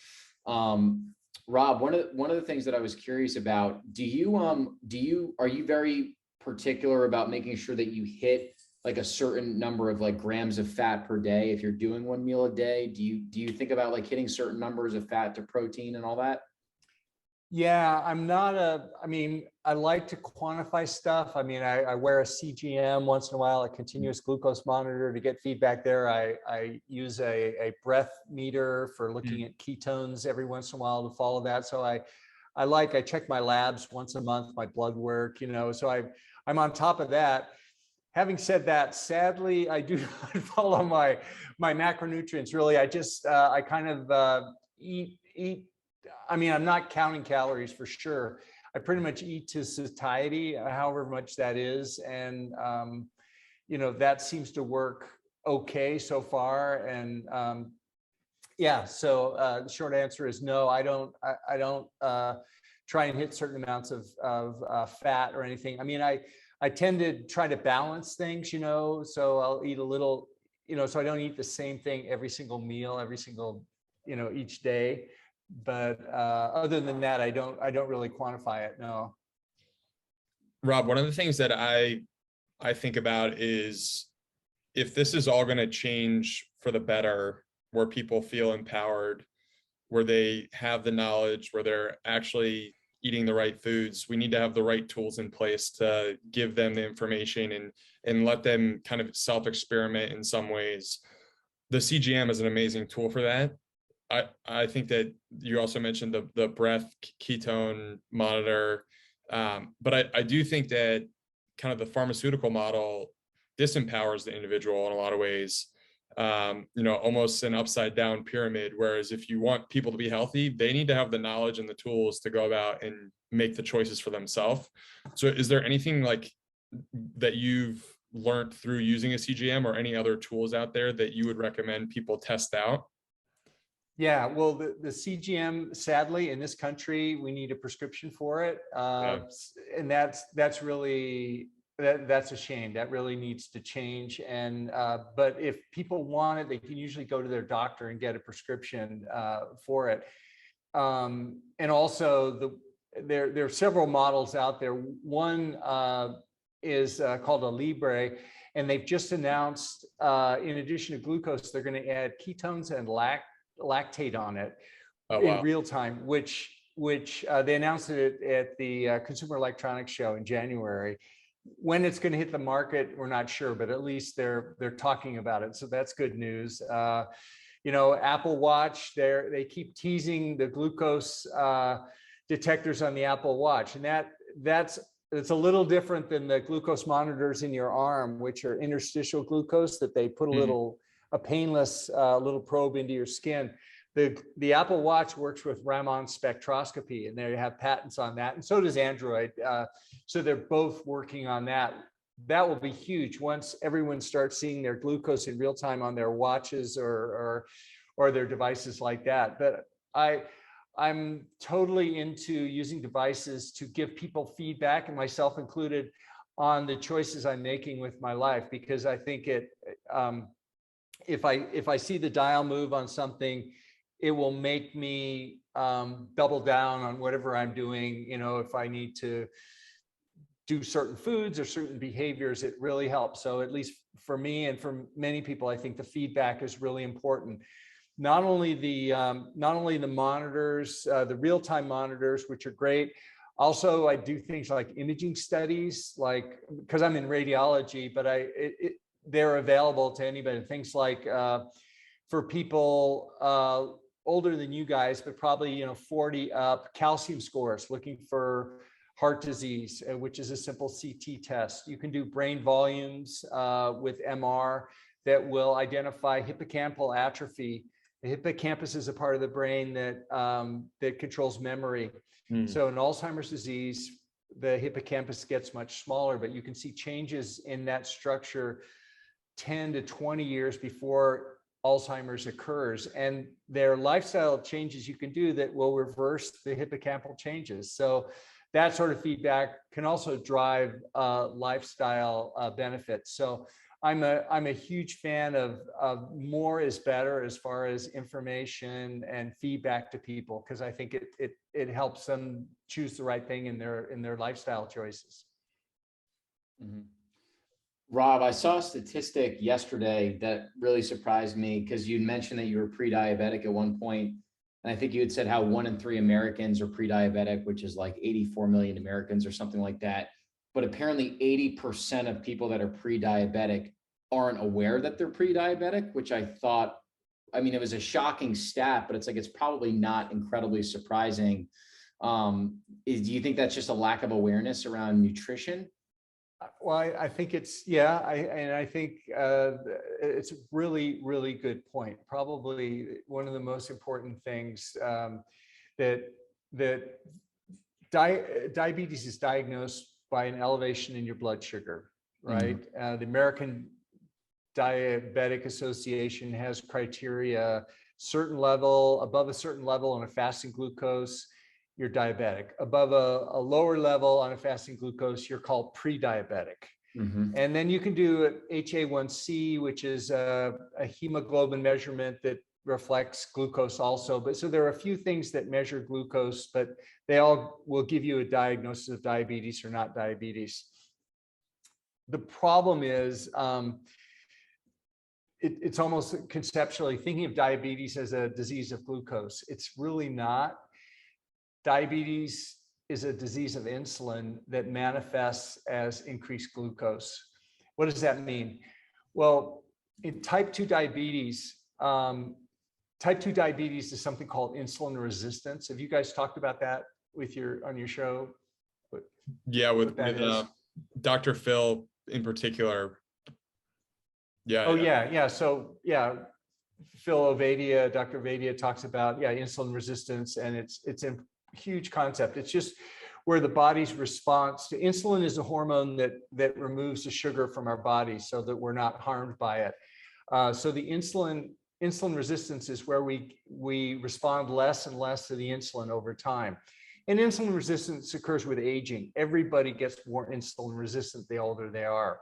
Rob, one of the things that I was curious about, are you very particular about making sure that you hit like a certain number of like grams of fat per day if you're doing one meal a day? Do you think about like hitting certain numbers of fat to protein and all that? Yeah, I mean, I like to quantify stuff. I mean, I wear a CGM once in a while, a continuous glucose monitor to get feedback there. I use a breath meter for looking at ketones every once in a while to follow that. So I check my labs once a month, my blood work, so I'm on top of that. Having said that, sadly, I do not follow my macronutrients really. I kind of eat. I mean, I'm not counting calories for sure. I pretty much eat to satiety, however much that is, and that seems to work okay so far. And yeah, so the short answer is no. I don't try and hit certain amounts of fat or anything. I mean, I tend to try to balance things, so I'll eat a little, so I don't eat the same thing every single meal, every single, each day. But other than that, I don't really quantify it. No. Rob, one of the things that I think about is if this is all going to change for the better, where people feel empowered, where they have the knowledge, where they're actually eating the right foods, we need to have the right tools in place to give them the information and let them kind of self-experiment in some ways. The CGM is an amazing tool for that. I think that you also mentioned the breath ketone monitor, but I do think that kind of the pharmaceutical model disempowers the individual in a lot of ways. Almost an upside down pyramid. Whereas if you want people to be healthy, they need to have the knowledge and the tools to go about and make the choices for themselves. So is there anything like that you've learned through using a CGM or any other tools out there that you would recommend people test out? Yeah, well, the CGM, sadly, in this country, we need a prescription for it. And that's really, that's a shame. That really needs to change. And but if people want it, they can usually go to their doctor and get a prescription for it. And also there are several models out there. One is called a Libre, and they've just announced, in addition to glucose, they're going to add ketones and lactate on it in real time, which they announced it at the Consumer Electronics Show in January. When it's going to hit the market, we're not sure, but at least they're talking about it, so that's good news. Apple Watch, they keep teasing the glucose detectors on the Apple Watch, and it's a little different than the glucose monitors in your arm, which are interstitial glucose that they put a painless little probe into your skin. The Apple Watch works with Raman spectroscopy, and they have patents on that, and so does Android. So they're both working on that. That will be huge once everyone starts seeing their glucose in real time on their watches or their devices like that. But I'm totally into using devices to give people feedback, and myself included, on the choices I'm making with my life, because I think if I see the dial move on something, it will make me double down on whatever I'm doing. If I need to do certain foods or certain behaviors, it really helps. So at least for me and for many people, I think the feedback is really important. Not only the monitors, the real-time monitors, which are great. Also, I do things like imaging studies, like, because I'm in radiology, but they're available to anybody. Things like for people older than you guys, but probably 40 up, calcium scores, looking for heart disease, which is a simple CT test. You can do brain volumes with MR that will identify hippocampal atrophy. The hippocampus is a part of the brain that controls memory. So in Alzheimer's disease, the hippocampus gets much smaller, but you can see changes in that structure 10 to 20 years before Alzheimer's occurs. And there are lifestyle changes you can do that will reverse the hippocampal changes. So that sort of feedback can also drive lifestyle benefits. So I'm a huge fan of more is better as far as information and feedback to people, because I think it helps them choose the right thing in their lifestyle choices. Mm-hmm. Rob, I saw a statistic yesterday that really surprised me because you mentioned that you were pre-diabetic at one point, and I think you had said how 1 in 3 Americans are pre-diabetic, which is like 84 million Americans or something like that. But apparently 80% of people that are pre-diabetic aren't aware that they're pre-diabetic, which I thought, I mean, it was a shocking stat, but it's like, it's probably not incredibly surprising. Do you think that's just a lack of awareness around nutrition? Well, I think it's, yeah, I think it's a really, really good point. Probably one of the most important things that diabetes is diagnosed by an elevation in your blood sugar, right? The American Diabetic Association has criteria, certain level, above a certain level on a fasting glucose, you're diabetic. Above a lower level on a fasting glucose, you're called pre-diabetic. And then you can do HA1C, which is a hemoglobin measurement that reflects glucose also. But so there are a few things that measure glucose, but they all will give you a diagnosis of diabetes or not diabetes. The problem is, it's almost conceptually thinking of diabetes as a disease of glucose. It's really not. Diabetes is a disease of insulin that manifests as increased glucose. What does that mean? Well, in type 2 diabetes, is something called insulin resistance. Have you guys talked about that on your show? Yeah, with Dr. Phil in particular. Yeah. Oh, yeah. So, yeah, Phil Ovadia, Dr. Ovadia talks about, insulin resistance, and it's a huge concept. It's just where the body's response to insulin is a hormone that removes the sugar from our body so that we're not harmed by it. So the insulin resistance is where we respond less and less to the insulin over time. And insulin resistance occurs with aging. Everybody gets more insulin resistant the older they are.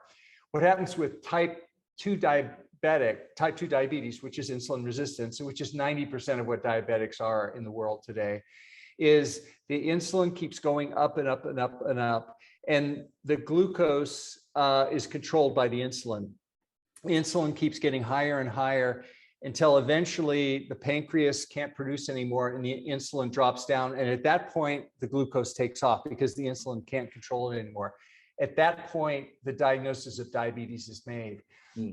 What happens with type 2 diabetes, which is insulin resistance, and which is 90% of what diabetics are in the world today, is the insulin keeps going up and up and up and up, and the glucose is controlled by the insulin. The insulin keeps getting higher and higher until eventually the pancreas can't produce anymore and the insulin drops down. And at that point, the glucose takes off because the insulin can't control it anymore. At that point, the diagnosis of diabetes is made.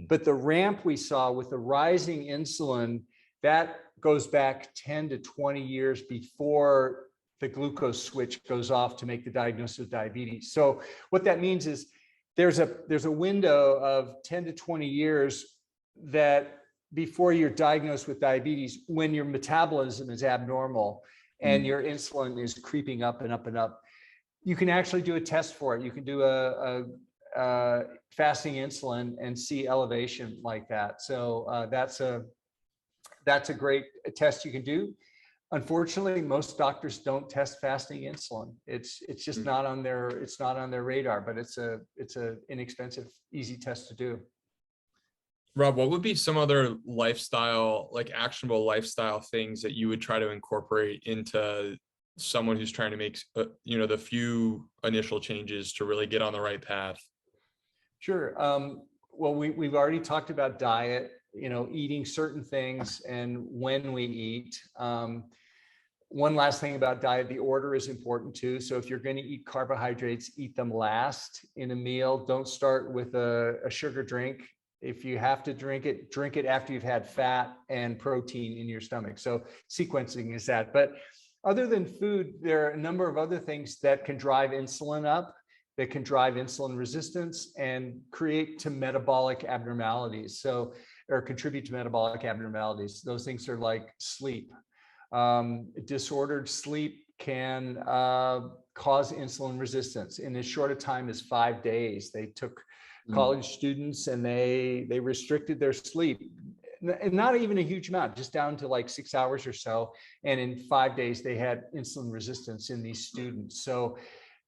But the ramp we saw with the rising insulin, that goes back 10 to 20 years before the glucose switch goes off to make the diagnosis of diabetes. So what that means is there's a window of 10 to 20 years that before you're diagnosed with diabetes, when your metabolism is abnormal and your insulin is creeping up and up and up. You can actually do a test for it. You can do a fasting insulin and see elevation like that. So that's a great test you can do. Unfortunately, most doctors don't test fasting insulin. It's just not on their radar, but it's a inexpensive, easy test to do. Rob, what would be some other lifestyle, like actionable lifestyle things that you would try to incorporate into someone who's trying to make, the few initial changes to really get on the right path? Sure. Well, we've already talked about diet, eating certain things and when we eat. One last thing about diet, the order is important too. So if you're going to eat carbohydrates, eat them last in a meal. Don't start with a sugar drink. If you have to drink it after you've had fat and protein in your stomach. So sequencing is that. But other than food, there are a number of other things that can drive insulin up, that can drive insulin resistance and create to metabolic abnormalities. So, or contribute to metabolic abnormalities. Those things are like sleep. Disordered sleep can cause insulin resistance in as short a time as 5 days. They took college students and they restricted their sleep, and not even a huge amount, just down to like 6 hours or so. And in 5 days, they had insulin resistance in these students. So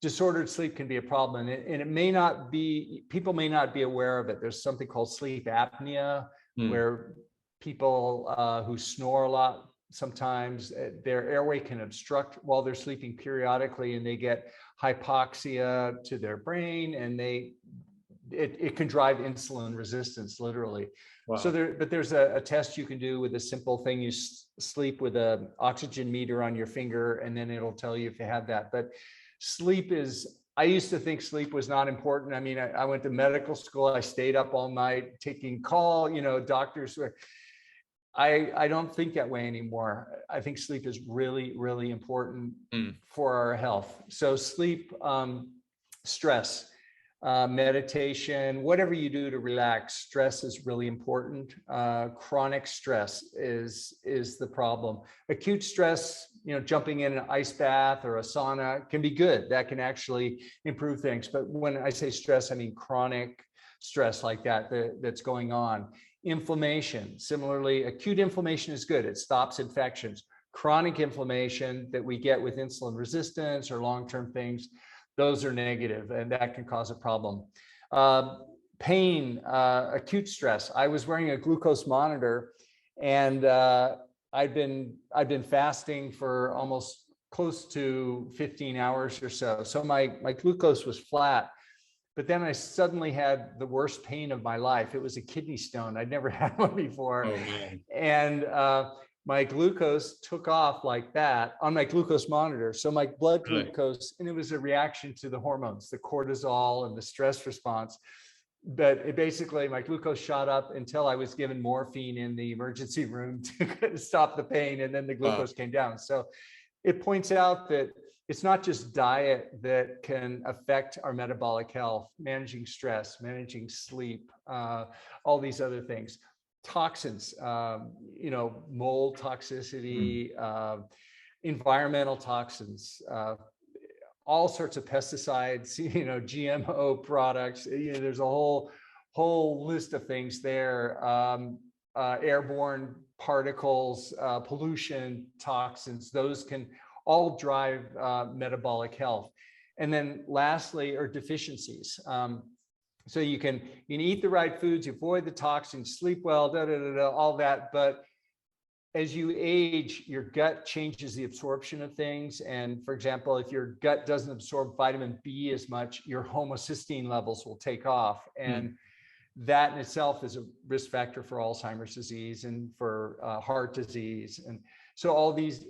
disordered sleep can be a problem, and it may not be, people may not be aware of it. There's something called sleep apnea, where people who snore a lot, sometimes their airway can obstruct while they're sleeping periodically, and they get hypoxia to their brain, and it can drive insulin resistance, literally. Wow. So there's a test you can do with a simple thing. You sleep with a oxygen meter on your finger, and then it'll tell you if you have that. But I used to think sleep was not important. I mean, I went to medical school. I stayed up all night taking call, doctors were, I don't think that way anymore. I think sleep is really, really important for our health. So sleep, stress, meditation, whatever you do to relax, stress is really important. Chronic stress is the problem. Acute stress, jumping in an ice bath or a sauna can be good. That can actually improve things. But when I say stress, I mean chronic stress like that's going on. Inflammation, similarly, acute inflammation is good. It stops infections. Chronic inflammation that we get with insulin resistance or long-term things, those are negative, and that can cause a problem. Pain, acute stress. I was wearing a glucose monitor, and I've been fasting for almost close to 15 hours or so. So my glucose was flat. But then I suddenly had the worst pain of my life. It was a kidney stone. I'd never had one before. Oh, man. And my glucose took off like that on my glucose monitor. So my blood glucose, and it was a reaction to the hormones, the cortisol and the stress response. But it basically, my glucose shot up until I was given morphine in the emergency room to stop the pain. And then the glucose came down. So it points out that it's not just diet that can affect our metabolic health, managing stress, managing sleep, all these other things. Toxins, mold toxicity, environmental toxins, all sorts of pesticides, GMO products. There's a whole list of things there. Airborne particles, pollution, toxins, those can all drive metabolic health. And then lastly are deficiencies. So you can eat the right foods, you avoid the toxins, sleep well, all that. But as you age, your gut changes the absorption of things. And for example, if your gut doesn't absorb vitamin B as much, your homocysteine levels will take off. And that in itself is a risk factor for Alzheimer's disease and for heart disease. And so all these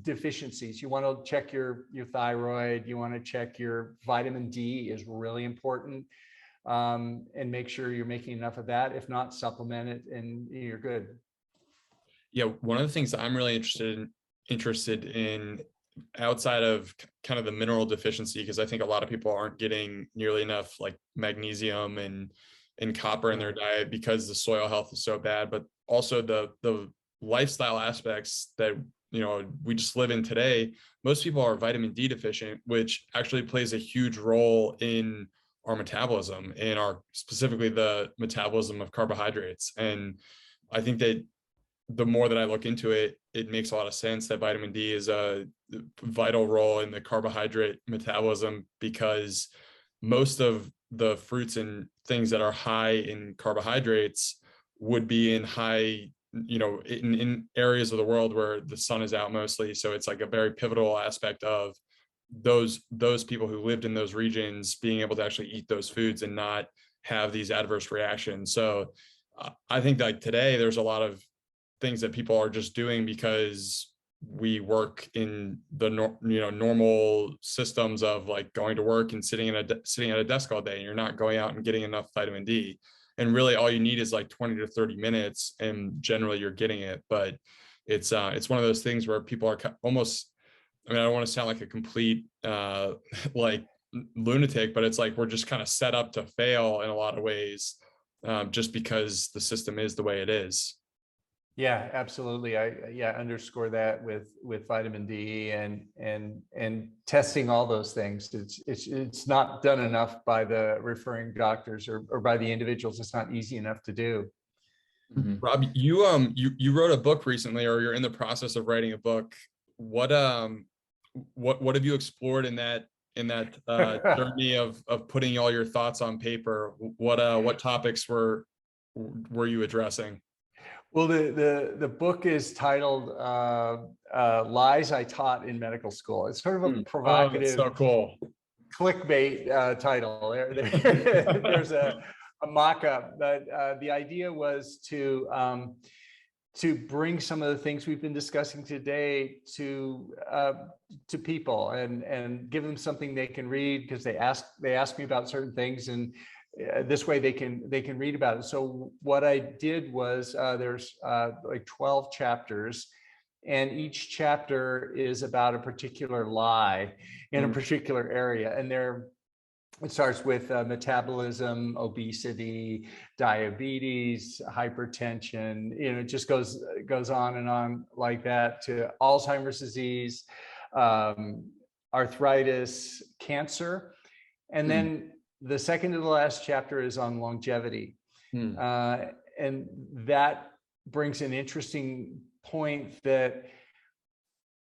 deficiencies, you want to check your thyroid, you want to check your vitamin D is really important, and make sure you're making enough of that. If not, supplement it and you're good. Yeah, one of the things I'm really interested in outside of kind of the mineral deficiency, because I think a lot of people aren't getting nearly enough like magnesium and copper in their diet because the soil health is so bad, but also the lifestyle aspects that we just live in today. Most people are vitamin D deficient, which actually plays a huge role in our metabolism and specifically the metabolism of carbohydrates. And I think that the more that I look into it, it makes a lot of sense that vitamin D is a vital role in the carbohydrate metabolism, because most of the fruits and things that are high in carbohydrates would be in high, in areas of the world where the sun is out mostly. So it's like a very pivotal aspect of those people who lived in those regions being able to actually eat those foods and not have these adverse reactions. So I think that today there's a lot of things that people are just doing because we work in the normal systems of like going to work and sitting at a desk all day, and you're not going out and getting enough vitamin D. And really all you need is like 20 to 30 minutes, and generally you're getting it. But it's one of those things where people are almost, I don't want to sound like a complete like lunatic, but it's like we're just kind of set up to fail in a lot of ways, just because the system is the way it is. Yeah, absolutely. I underscore that with vitamin D and testing all those things. It's not done enough by the referring doctors or by the individuals. It's not easy enough to do. Mm-hmm. Rob, you wrote a book recently, or you're in the process of writing a book. What have you explored in that journey of putting all your thoughts on paper? What topics were you addressing? Well, the book is titled Lies I Taught in Medical School. It's sort of a provocative. Oh, that's so cool. clickbait title. There's a mock-up, but the idea was to bring some of the things we've been discussing today to people and give them something they can read, because they ask me about certain things, and this way they can read about it. So what I did was there's like 12 chapters, and each chapter is about a particular lie in a particular area, and it starts with metabolism, obesity, diabetes, hypertension. It just goes on and on like that, to Alzheimer's disease, arthritis, cancer, and then the second to the last chapter is on longevity, and that brings an interesting point that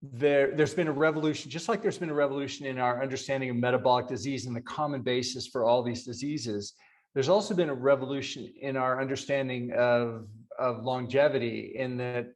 there's been a revolution, just like there's been a revolution in our understanding of metabolic disease and the common basis for all these diseases. There's also been a revolution in our understanding of longevity, in that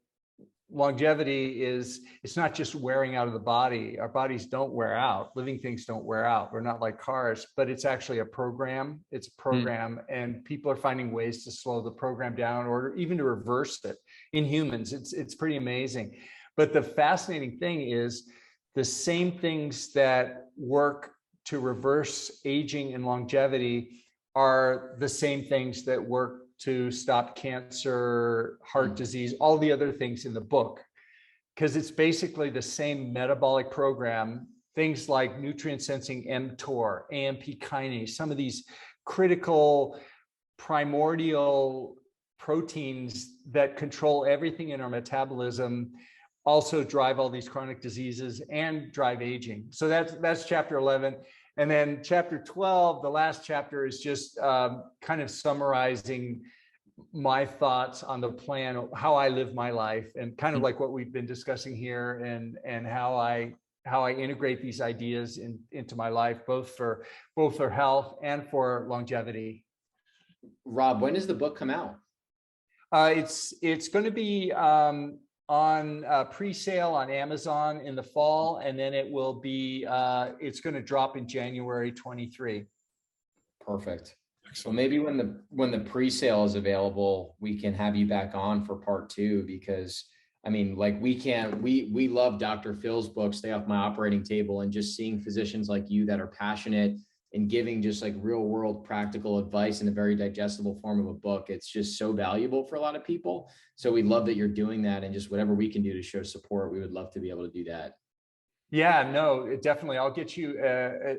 longevity it's not just wearing out of the body. Our bodies don't wear out. Living things don't wear out. We're not like cars, but it's actually a program. It's a program, and people are finding ways to slow the program down, or even to reverse it in humans. It's pretty amazing. But the fascinating thing is the same things that work to reverse aging and longevity are the same things that work to stop cancer, heart disease, all the other things in the book, because it's basically the same metabolic program. Things like nutrient sensing mTOR, AMP kinase, some of these critical primordial proteins that control everything in our metabolism also drive all these chronic diseases and drive aging. So that's chapter 11. And then chapter 12, the last chapter, is just kind of summarizing my thoughts on the plan, how I live my life, and kind of like what we've been discussing here, and how I integrate these ideas into my life, both for health and for longevity. Rob, when does the book come out? It's going to be on pre-sale on Amazon in the fall, and then it will be it's going to drop in January 23. Perfect. Excellent. Well, maybe when the pre-sale is available, we can have you back on for part 2, because I mean, like, we love Dr. Phil's book, Stay Off My Operating Table, and just seeing physicians like you that are passionate and giving just like real world practical advice in a very digestible form of a book. It's just so valuable for a lot of people. So we love that you're doing that, and just whatever we can do to show support, we would love to be able to do that. Yeah, no, definitely. I'll get you a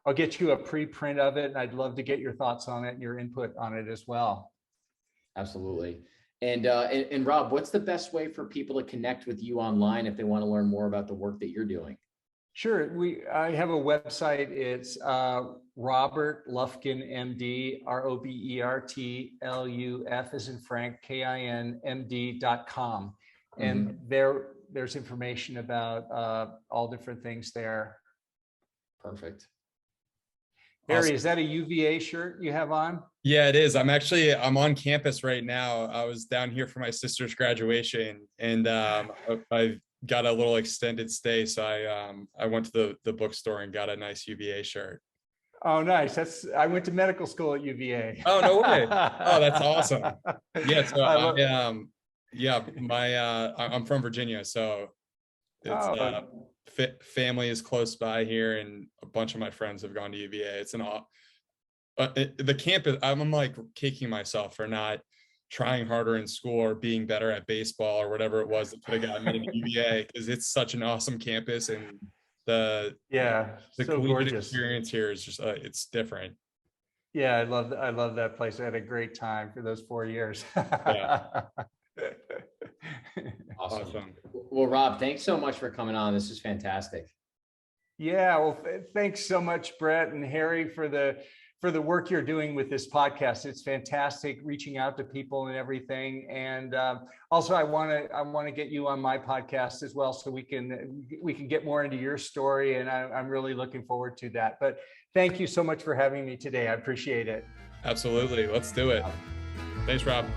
preprint of it, and I'd love to get your thoughts on it and your input on it as well. Absolutely. And Rob, what's the best way for people to connect with you online if they want to learn more about the work that you're doing? Sure. I have a website. It's Robert Lufkin, MD, ROBERT LUF as in Frank, KINMD.com. And there's information about all different things there. Perfect. Harry, Awesome. Is that a UVA shirt you have on? Yeah, it is. I'm on campus right now. I was down here for my sister's graduation, and I've got a little extended stay. So I went to the bookstore and got a nice UVA shirt. Oh, nice. I went to medical school at UVA. Oh, no way. Oh, that's awesome. Yeah. So I'm from Virginia. So it's family is close by here, and a bunch of my friends have gone to UVA. It's the campus. I'm like kicking myself for not trying harder in school or being better at baseball or whatever it was that could have gotten me into UVA, because it's such an awesome campus, and the so collegiate experience here is just it's different. Yeah, I love that place. I had a great time for those 4 years. Yeah. Awesome. Well, Rob, thanks so much for coming on. This is fantastic. Yeah, well, thanks so much, Brett and Harry, for the work you're doing with this podcast. It's fantastic, reaching out to people and everything. And also, I want to get you on my podcast as well, so we can get more into your story. And I'm really looking forward to that. But thank you so much for having me today. I appreciate it. Absolutely. Let's do it. Thanks, Rob.